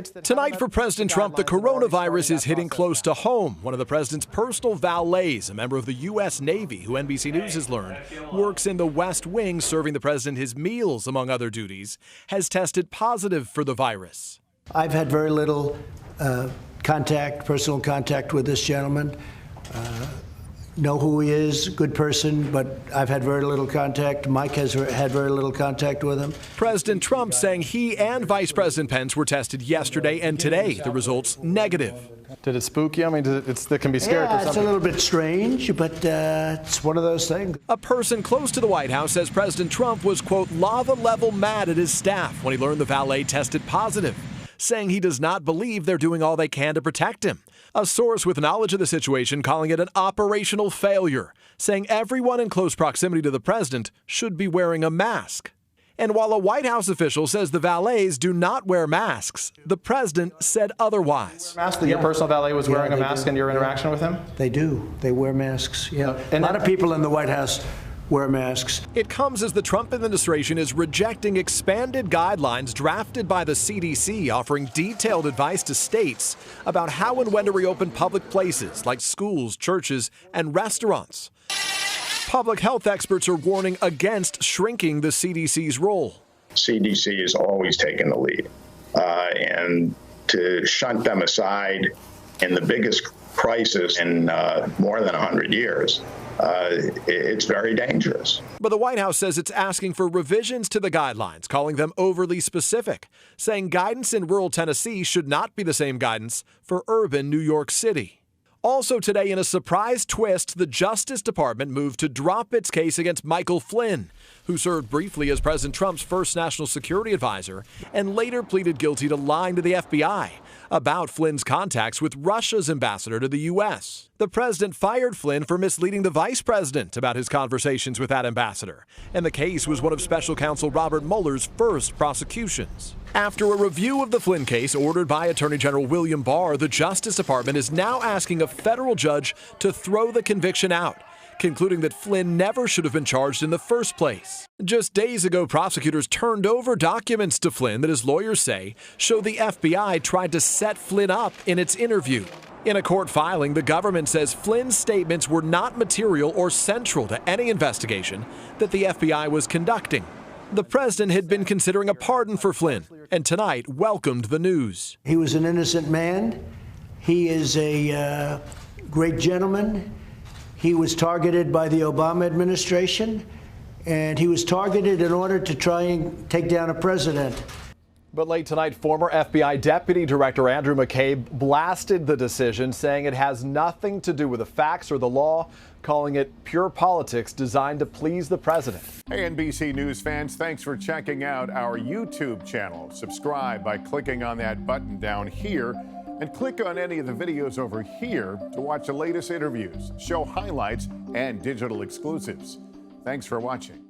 Tonight for President Trump, the coronavirus is hitting close to home. One of the president's personal valets, a member of the U.S. Navy, who NBC News has learned works in the West Wing serving the president his meals, among other duties, has tested positive for the virus. I've had very little personal contact with this gentleman. Know who he is, good person, but I've had very little contact. Mike has had very little contact with him. President Trump saying he and Vice President Pence were tested yesterday and today. The results negative. Did it spook you? I mean, it can be scary for some people. It's a little bit strange, but it's one of those things. A person close to the White House says President Trump was, quote, lava-level mad at his staff when he learned the valet tested positive, saying he does not believe they're doing all they can to protect him. A source with knowledge of the situation calling it an operational failure, saying everyone in close proximity to the president should be wearing a mask. And while a White House official says the valets do not wear masks, the president said otherwise. Your personal valet was wearing a mask in your interaction with him? They do. They wear masks, yeah. A lot of people in the White House wear masks. It comes as the Trump administration is rejecting expanded guidelines drafted by the CDC offering detailed advice to states about how and when to reopen public places like schools, churches, and restaurants. Public health experts are warning against shrinking the CDC's role. CDC has always taken the lead, and to shunt them aside in the biggest crisis in more than 100 years, it's very dangerous. But the White House says it's asking for revisions to the guidelines, calling them overly specific, saying guidance in rural Tennessee should not be the same guidance for urban New York City. Also today, in a surprise twist, the Justice Department moved to drop its case against Michael Flynn, who served briefly as President Trump's first national security advisor and later pleaded guilty to lying to the FBI about Flynn's contacts with Russia's ambassador to the U.S. The president fired Flynn for misleading the vice president about his conversations with that ambassador, and the case was one of special counsel Robert Mueller's first prosecutions. After a review of the Flynn case ordered by Attorney General William Barr, the Justice Department is now asking a federal judge to throw the conviction out, concluding that Flynn never should have been charged in the first place. Just days ago, prosecutors turned over documents to Flynn that his lawyers say show the FBI tried to set Flynn up in its interview. In a court filing, the government says Flynn's statements were not material or central to any investigation that the FBI was conducting. The president had been considering a pardon for Flynn, and tonight welcomed the news. He was an innocent man. He is a great gentleman. He was targeted by the Obama administration, and he was targeted in order to try and take down a president. But late tonight, former FBI Deputy Director Andrew McCabe blasted the decision, saying it has nothing to do with the facts or the law, calling it pure politics designed to please the president. Hey, NBC News fans, thanks for checking out our YouTube channel. Subscribe by clicking on that button down here, and click on any of the videos over here to watch the latest interviews, show highlights, and digital exclusives. Thanks for watching.